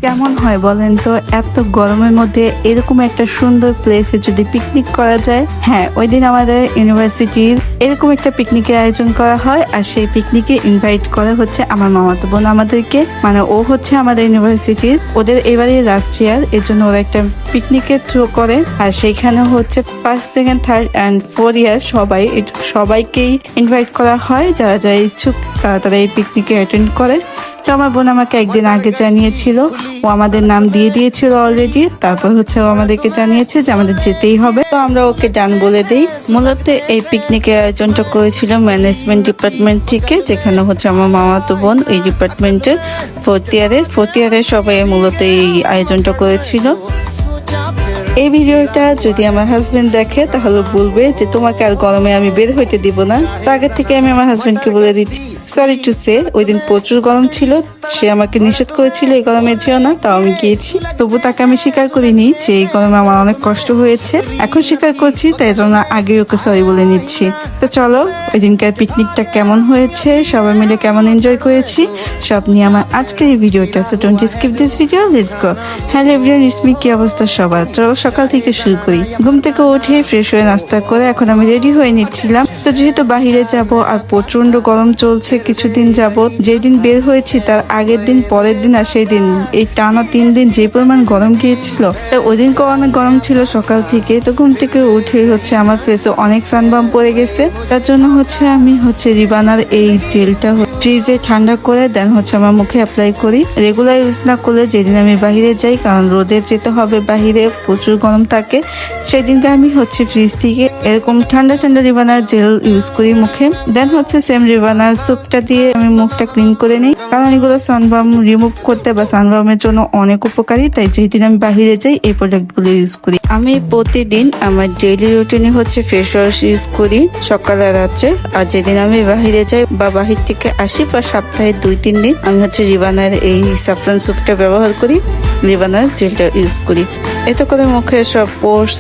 কেমন হয় বলেন তো, এত গরমের মধ্যে এরকম একটা সুন্দর প্লেসে যদি পিকনিক করা যায়। হ্যাঁ, ওই দিন আমাদের ইউনিভার্সিটির এরকম একটা পিকনিকের আয়োজন করা হয়, আর সেই পিকনিকে ইনভাইট করা হচ্ছে আমার মামাতো বোন আমাদেরকে। মানে ও হচ্ছে আমাদের ইউনিভার্সিটির, ওদের এবারে লাস্ট ইয়ার, এর জন্য ওরা একটা পিকনিকের থ্রো করে। আর সেখানে হচ্ছে first, second, third and fourth year সবাইকেই ইনভাইট করা হয়। যারা যারা ইচ্ছুক তারা এই পিকনিকে অ্যাটেন্ড করে। তো আমার বোন আমাকে একদিন আগে জানিয়েছিল, ও আমাদের নাম দিয়ে দিয়েছিল অলরেডি। তারপর হচ্ছে ও আমাদেরকে জানিয়েছে যে আমাদের যেতেই হবে। তো আমরা ওকে ডান বলে দিই। মূলত এই পিকনিকের আয়োজনটা করেছিল ম্যানেজমেন্ট ডিপার্টমেন্ট থেকে, যেখানে হচ্ছে আমার মামাতো বোন এই ডিপার্টমেন্টের ফোর্থ ইয়ারে সবাই মূলত এই আয়োজনটা করেছিল। এই ভিডিওটা যদি আমার হাজবেন্ড দেখে তাহলে বলবে যে তোমাকে আর গরমে আমি বের হইতে দিব না। তার আগে থেকে আমি আমার হাজবেন্ডকে বলে দিচ্ছি, সরি টু সে, ওই দিন প্রচুর গরম ছিল, সে আমাকে নিষেধ করেছিল এই গরমে যেও না, তাও আমি গিয়েছি। তবু তাকে আমি স্বীকার করিনি যে এই গরমে আমার অনেক কষ্ট হয়েছে। এখন স্বীকার করছি, তাই জন্য আগে ওকে সরি বলে নিচ্ছি। তো চলো, ওই দিনকার পিকনিকটা কেমন হয়েছে, সবাই মিলে কেমন এনজয় করেছি, সব নিয়ে আমার আজকের এই ভিডিওটা। So don't skip this video, let's go. Hello everyone, Ismi, কি অবস্থা সবার? চলো সকাল থেকে শুরু করি। ঘুম থেকে উঠে ফ্রেশ হয়ে নাস্তা করে এখন আমি রেডি হয়ে নিচ্ছিলাম। তো যেহেতু বাহিরে যাব আর প্রচন্ড গরম চলছে কিছুদিন যাবত, যেদিন বের হয়েছি তার আগের দিন, পরের দিন আর সেই দিন, এই টানা 3 দিন যে পরিমাণ গরম গিয়েছিল, ওই দিন অনেক গরম ছিল সকাল থেকে। তো ঘুম থেকে উঠে হচ্ছে আমার ফেসে অনেক সানবার্ন পড়ে গেছে। তার জন্য হচ্ছে আমি রিবানার এই জেলটা ফ্রিজে ঠান্ডা করে দেন হচ্ছে আমার মুখে অ্যাপ্লাই করি। রেগুলার ইউজ না করলে যেদিন আমি বাহিরে যাই, কারণ রোদে যেতে হবে, বাহিরে প্রচুর গরম থাকে, সেদিনকে আমি ফ্রিজ থেকে এরকম ঠান্ডা ঠান্ডা রিবানার জেল ইউজ করি মুখে। দেন সেম রিবানার সোপটা দিয়ে আমি মুখটা ক্লিন করে নিই, কারণ এগুলো সানবার্ন রিমুভ করতে বা সানবার্নের জন্য অনেক উপকারী। তাই যেদিন আমি বাহিরে যাই এই প্রোডাক্টগুলো ইউজ করি। আমি প্রতিদিন আমার ডেইলি রুটিনে ফেস ওয়াশ ইউজ করি সকালে রাত্রে। আর যেদিন আমি বাহিরে যাই বা বাহির থেকে আসি বা সপ্তাহে 2-3 দিন আমি রিবানার এই সাফরান সোপটা ব্যবহার করি, রিবানার জেলটা ইউজ করি। এতে করে মুখে সব পোর্স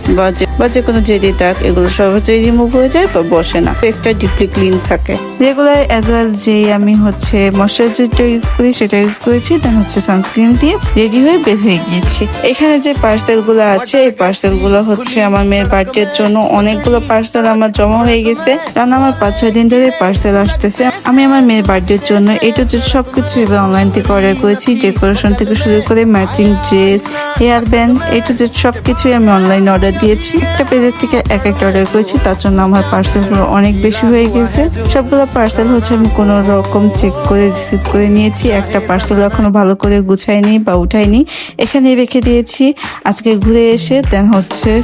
বা যে কোনো জেদি দাগ এগুলো সহজেই রিমুভ হয়ে যায় বা বসে না, ফেসটা ডিপলি ক্লিন থাকে। রেগুলার অ্যাজ ওয়েল যে আমি ময়শ্চারাইজারটা ইউজ করি সেটা ইউজ করেছি। দেন সানস্ক্রিন দিয়ে রেডি হয়ে বের হয়ে গিয়েছি। এখানে যে পার্সেল গুলো আছে, এই পার্সেল গুলো আমার মেয়ের বার্থডের জন্য। অনেকগুলো পার্সেল আমার জমা হয়ে গেছে, কারণ আমার 5-6 দিন ধরে পার্সেল আসতেছে। আমি আমার মেয়ের বার্থডের জন্য এটা সবকিছু এবার অনলাইন থেকে অর্ডার করেছি। ডেকোরেশন থেকে শুরু করে ম্যাচিং ড্রেস, হেয়ার ব্যান্ড, সবকিছুই আমি অনলাইনে অর্ডার দিয়েছি। একটা পেজের থেকে একটা অর্ডার করেছি, তার জন্য আমার পার্সেল গুলো অনেক বেশি হয়ে গেছে। সবগুলো পার্সেল আমি কোনো রকম চেক করে রিসিভ করে নিয়েছি। একটা পার্সেল এখনো ভালো করে গুছাইনি বা উঠাইনি, এখানে রেখে দিয়েছি। আজকে ঘুরে এসে দেন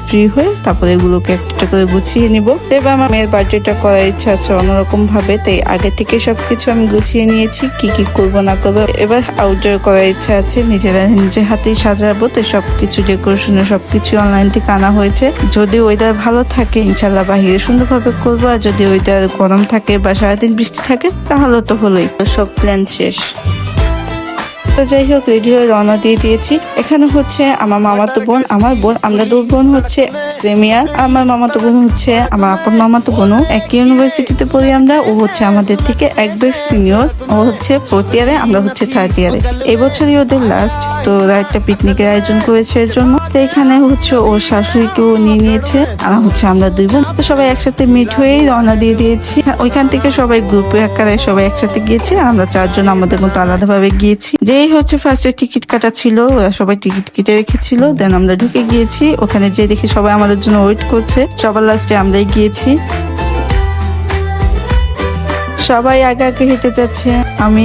ফ্রি হয়ে তারপরে এগুলোকে একটা করে গুছিয়ে নিব। এবার আমার মেয়ের বার্থডেটা করার ইচ্ছা আছে অন্যরকম ভাবে, তাই আগে থেকে সবকিছু আমি গুছিয়ে নিয়েছি, কি কি করবো না করবো। এবার আউটডোর করার ইচ্ছা আছে, নিজের হাতেই সাজাবো। তো সবকিছু ডেকোরেশনের সবকিছু অনলাইন থেকে আনা হয়েছে। যদি ওয়েদার ভালো থাকে ইনশাল্লাহ বাহিরে সুন্দরভাবে করবো, আর যদি ওয়েদার গরম থাকে বা সারাদিন বৃষ্টি থাকে তাহলে তো হলোই, সব প্ল্যান শেষ। তো যাই হোক, রেডি হয়ে রওনা দিয়ে দিয়েছি। এখানে আমার মামাতো বোন, আমার বোন, আমরা 2 বোন সেমিয়ার। আমার মামাতো বোন আমার আপন মামাতো বোনও একই ইউনিভার্সিটিতে পড়ি আমরা। ও আমাদের থেকে 1 ব্যাচ সিনিয়র। ও 4th ইয়ারে, আমরা 3rd ইয়ারে। এই বছরই ওদের লাস্ট। তো ওরা একটা পিকনিকের আয়োজন করেছে এর জন্য। তো এখানে ওর শাশুড়িকেও নিয়ে নিয়েছে, আর আমরা 2 বোন। তো সবাই একসাথে মিট হয়েই রওনা দিয়ে দিয়েছি। ওইখান থেকে সবাই গ্রুপে আকারে সবাই একসাথে গিয়েছি, আর আমরা 4 জন আমাদের মতো আলাদাভাবে গিয়েছি। যেই ফার্স্টে টিকিট কাটা ছিল, ওরা সবাই টিকিট কেটে রেখেছিল। দেন আমরা ঢুকে গিয়েছি। ওখানে যে দেখি সবাই আমাদের জন্য ওয়েট করছে। সবার লাস্টে আমরাই গিয়েছি। সবাই আগে হেঁটে যাচ্ছে। আমি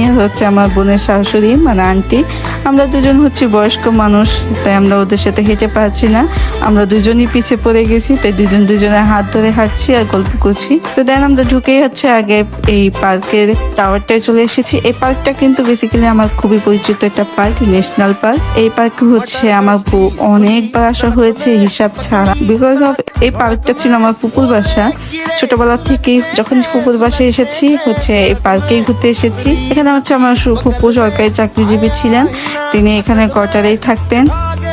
আমার বোনের শাশুড়ি মানে আন্টি, আমরা 2 জন বয়স্ক মানুষ, তাই আমরা ওদের সাথে হেঁটে পারছি না। আমরা 2 জনই পিছিয়ে পড়ে গেছি, তাই 2 জনের হাত ধরে হাঁটছি আর গল্প করছি। তো দেন আমরা ঢুকেই আগে এই পার্কের টাওয়ারটায় চলে এসেছি। এই পার্কটা কিন্তু বেসিক্যালি আমার খুবই পরিচিত একটা পার্ক, ন্যাশনাল পার্ক। এই পার্কে আমার অনেকবার আসা হয়েছে হিসাব ছাড়া, বিকজ অফ এই পার্কটা ছিল আমার ফুপুর বাসা। ছোটবেলা থেকেই যখন ফুপুর বাসায় এসেছি এই পার্কেই ঘুরতে এসেছি। এখানে আমার ফুপু সরকারি চাকরিজীবী ছিলেন, তিনি এখানে কোয়ার্টারেই থাকতেন।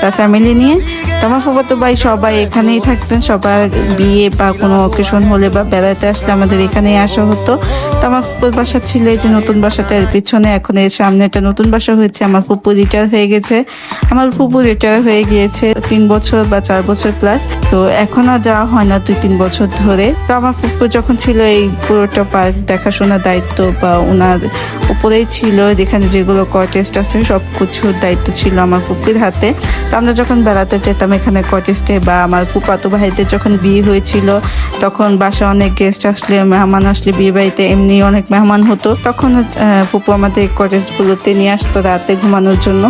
তার ফ্যামিলি নিয়ে। তো আমার ফুফাতো ভাই সবাই এখানেই থাকতেন, সবার বিয়ে বা কোনো অকেশন হলে বা বেড়াতে আসলে আমাদের এখানেই আসা হতো। তো আমার ফুপুর বাসা ছিল এই যে নতুন বাসাটার পিছনে, এখন এর সামনে একটা নতুন বাসা হয়েছে। আমার ফুপু রিটায়ার হয়ে গেছে, আমার ফুপু রিটায়ার হয়ে গিয়েছে 3 বছর বা 4 বছর প্লাস। তো এখন আর যাওয়া হয় না 2-3 বছর ধরে। তো আমার ফুপু যখন ছিল এই পুরোটা পার্ক দেখাশোনার দায়িত্ব বা ওনার উপরেই ছিল, যেখানে যেগুলো কটেস্ট আছে সব কিছুর দায়িত্ব ছিল আমার ফুপির হাতে। তো আমরা যখন বেড়াতে যেতাম এখানে কটেস্টে, বা আমার ফুপাতো ভাইদের যখন বিয়ে হয়েছিল তখন বাসা অনেক গেস্ট আসলে, মেহমান আসলে, বিয়ে বাড়িতে এমনি অনেক মেহমান হতো, তখন ফুপু আমাদের কটেস্ট গুলোতে নিয়ে আসতো রাতে ঘুমানোর জন্য।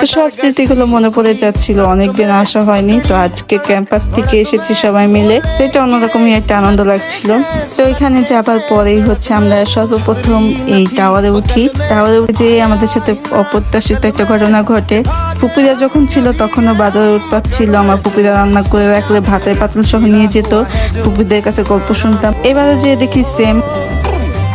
তো সব স্মৃতিগুলো মনে পড়ে যাচ্ছিল, অনেকদিন আসা হয়নি। তো আজকে ক্যাম্পাস থেকে এসেছি সবাই মিলে, তো এটা অন্যরকমই একটা আনন্দ লাগছিল। তো এখানে যাবার পরেই হচ্ছে আমরা সর্বপ্রথম এই টাওয়ারে উঠি। টাওয়ারে উঠে আমাদের সাথে অপ্রত্যাশিত একটা ঘটনা ঘটে। পুপিরা যখন ছিল তখনও বাজারে উৎপাত ছিল, আমার পুপিরা রান্না করে রাখলে ভাতের পাতিল সহ নিয়ে যেত, পুপিদের কাছে গল্প শুনতাম। এবারও যে দেখি সেম,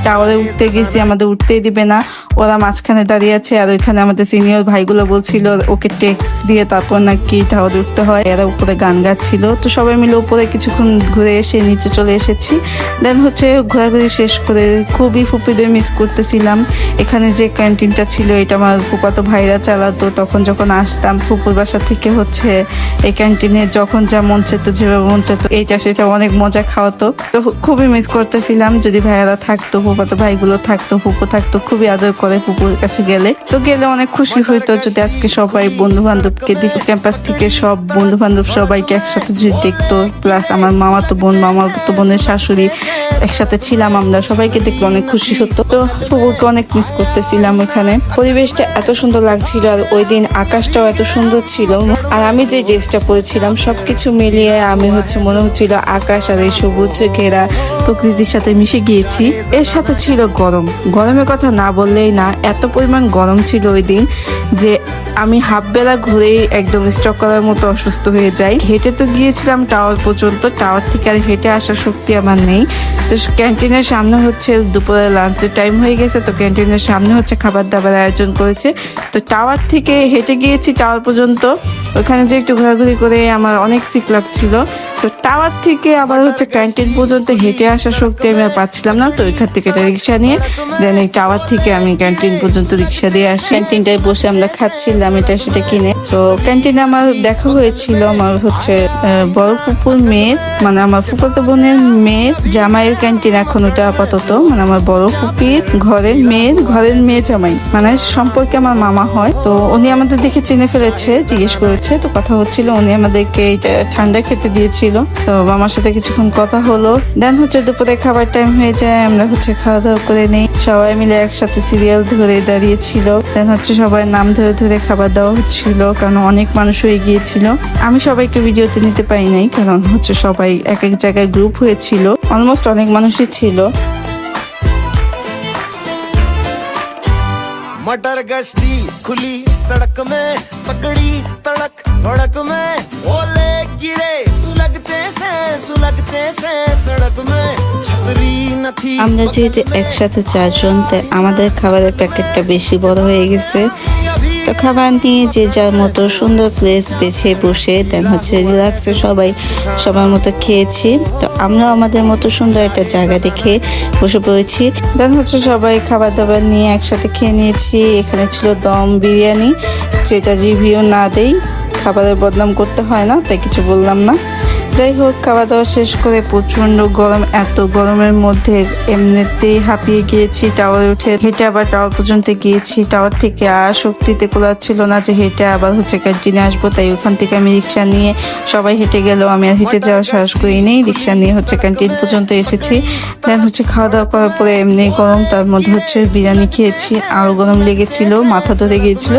টাওয়ারে উঠতে গেছি, আমাদের উঠতেই দিবে না, ওরা মাঝখানে দাঁড়িয়ে আছে। আর ওইখানে আমাদের সিনিয়র ভাইগুলো বলছিল ওকে টেক্সট দিয়ে তারপর নাকি টাওয়ারে উঠতে হয়। এরা উপরে গান গাচ্ছিল। তো সবাই মিলে উপরে কিছুক্ষণ ঘুরে এসে নিচে চলে এসেছি। দেন হচ্ছে ঘোরাঘুরি শেষ করে খুবই ফুপিদের মিস করতেছিলাম। এখানে যে ক্যান্টিনটা ছিল এটা আমার ফুপাতো ভাইরা চালাতো। তখন যখন আসতাম ফুপুর বাসা থেকে হচ্ছে এই ক্যান্টিনে যখন যা মন চেত, যেভাবে মন চেত এইটা সেটা অনেক মজা খাওয়াতো। তো খুবই মিস করতেছিলাম। যদি ভাইয়ারা থাকতো, ফুপাতো ভাইগুলো থাকতো, ফুপু থাকতো, খুবই আদর করে ফুপুর কাছে গেলে। তো গেলে অনেক খুশি হইতো যদি আজকে সবাই বন্ধু বান্ধবকে দেখে, ক্যাম্পাস থেকে সব বন্ধু বান্ধব সবাইকে একসাথে যদি দেখতো, প্লাস আমার মামাতো বোন, মামাতো বোনের শাশুড়ি একসাথে ছিলাম, আমরা সবাইকে দেখলে অনেক খুশি হতো। তো ফুপুকে অনেক মিস করতেছিলাম। এখানে পরিবেশটা এত সুন্দর লাগছিল, আর ওই দিন আকাশটাও এত সুন্দর ছিল। আর আমি যে ড্রেসটা পরেছিলাম সবকিছু মিলিয়ে আমি হচ্ছে মনে হচ্ছিল আকাশ আর এই সবুজ ঘেরা প্রকৃতির সাথে মিশে গিয়েছি। এর সাথে ছিল গরম, গরমের কথা না বললেই না, এত পরিমাণ গরম ছিল ওই দিন যে আমি হাফ বেলা ঘুরেই একদম স্টক করার মতো অসুস্থ হয়ে যাই। হেঁটে তো গিয়েছিলাম টাওয়ার পর্যন্ত, টাওয়ার থেকে আর হেঁটে আসার শক্তি আমার নেই। তো ক্যান্টিনের সামনে হচ্ছে দুপুরে লাঞ্চের টাইম হয়ে গেছে, তো ক্যান্টিনের সামনে হচ্ছে খাবার দাবার আয়োজন করেছে। তো টাওয়ার থেকে হেঁটে গিয়েছি টাওয়ার পর্যন্ত, ওখানে যে একটু ঘোরাঘুরি করে আমার অনেক সিক লাগছিল। তো টাওয়ার থেকে আবার হচ্ছে ক্যান্টিন পর্যন্ত হেঁটে আসার শক্তি আমি আর পাচ্ছিলাম না। তো ওইখান থেকে একটা রিক্সা নিয়ে দেন এই টাওয়ার থেকে আমি ক্যান্টিন পর্যন্ত রিক্সা দিয়ে আসি। ক্যান্টিনটায় বসে আমরা খাচ্ছিলাম এটা সেটা কিনে। তো ক্যান্টিনে আমার দেখা হয়েছিল আমার হচ্ছে বড় ফুপুর মেয়ের, মানে আমার ফুফাতো বোনের মেয়ের জামাইয়ের ক্যান্টিন এখন ওটা আপাতত, মানে আমার বড় ফুপির ঘরের মেয়ে জামাই, মানে সম্পর্কে আমার মামা হয়। তো উনি আমাদের দেখে চিনে ফেলেছে, জিজ্ঞেস করেছে, তো কথা হচ্ছিল, উনি আমাদেরকে এইটা ঠান্ডা খেতে দিয়েছিল। তো আমার সাথে কিছুক্ষণ কথা হলো। দেন হচ্ছে দুপুরে খাবার টাইম হয়ে যায়, আমরা হচ্ছে খাওয়া দাওয়া করে নেই, সবাই মিলে একসাথে সিরিয়াল ধরে দাঁড়িয়েছিল। দেন হচ্ছে সবাই নাম ধরে ধরে খাবার দেওয়া হচ্ছিল, কারণ অনেক মানুষ হয়ে গিয়েছিল। আমি সবাইকে ভিডিওতে নিতে পারি নাই, কারণ হচ্ছে সবাই এক এক জায়গায় গ্রুপ হয়েছিল, অলমোস্ট অনেক মানুষই ছিল। मटर गश्ती खुली सड़क में, तगड़ी तड़क भड़क में, ओले गिरे सुलगते से सड़क में छतरी न थी। আমরা যেহেতু একসাথে 4 জন, তাই আমাদের খাবারের প্যাকেটটা বেশি বড় হয়ে গেছে। তো খাবার নিয়ে যে যার মতো সুন্দর প্লেস বেছে বসে দেন হচ্ছে রিল্যাক্সে সবাই সবার মতো খেয়েছি। তো আমরা আমাদের মতো সুন্দর একটা জায়গা দেখে বসে পড়েছি। দেন হচ্ছে সবাই খাবার দাবার নিয়ে একসাথে খেয়ে নিয়েছি। এখানে ছিল দম বিরিয়ানি, যেটা রিভিউ না দেই খাবারের বদনাম করতে হয় না, তাই কিছু বললাম না। যাই হোক, খাওয়া দাওয়া শেষ করে প্রচন্ড গরম, এত গরমের মধ্যে এমনিতেই হাঁপিয়ে গিয়েছি। টাওয়ারে উঠে হেঁটে আবার টাওয়ার পর্যন্ত গিয়েছি, টাওয়ার থেকে আর শক্তিতে কোলাচ্ছিল না যে হেঁটে আবার হচ্ছে ক্যান্টিনে আসবো, তাই ওখান থেকে আমি রিক্সা নিয়ে, সবাই হেঁটে গেল, আমি আর হেঁটে যাওয়ার সাহস করি নেই, রিক্সা নিয়ে হচ্ছে ক্যান্টিন পর্যন্ত এসেছি। দেন হচ্ছে খাওয়া দাওয়া করার পরে এমনি গরম, তার মধ্যে হচ্ছে বিরিয়ানি খেয়েছি, আরো গরম লেগেছিল, মাথা ধরে গিয়েছিল।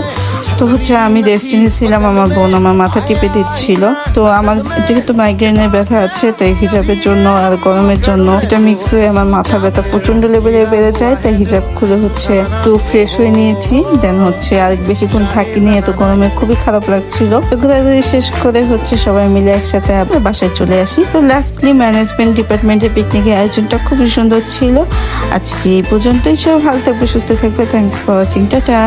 তো হচ্ছে আমি রেস্টিনে ছিলাম, আমার বোন আমার মাথা টিপে দিচ্ছিল। তো আমার যেহেতু মাইগ্রেনের ব্যথা আছে, তাই হিজাবের জন্য আর গরমের জন্য এটা মিক্স হয়ে আমার মাথা ব্যথা প্রচন্ড লেভেলে বেড়ে যায়, তাই হিজাব খুলে হচ্ছে একটু ফ্রেশ হয়ে নিয়েছি। দেন হচ্ছে আর বেশিক্ষণ থাকিনি, এত গরমে খুবই খারাপ লাগছিল। তো ঘোরাঘুরি শেষ করে হচ্ছে সবাই মিলে একসাথে আবার বাসায় চলে আসি। তো লাস্টলি ম্যানেজমেন্ট ডিপার্টমেন্টের পিকনিকের আয়োজনটা খুবই সুন্দর ছিল। আজকে এই পর্যন্তই, সব ভালো থাকবে, সুস্থ থাকবে। Thanks for watching, tata.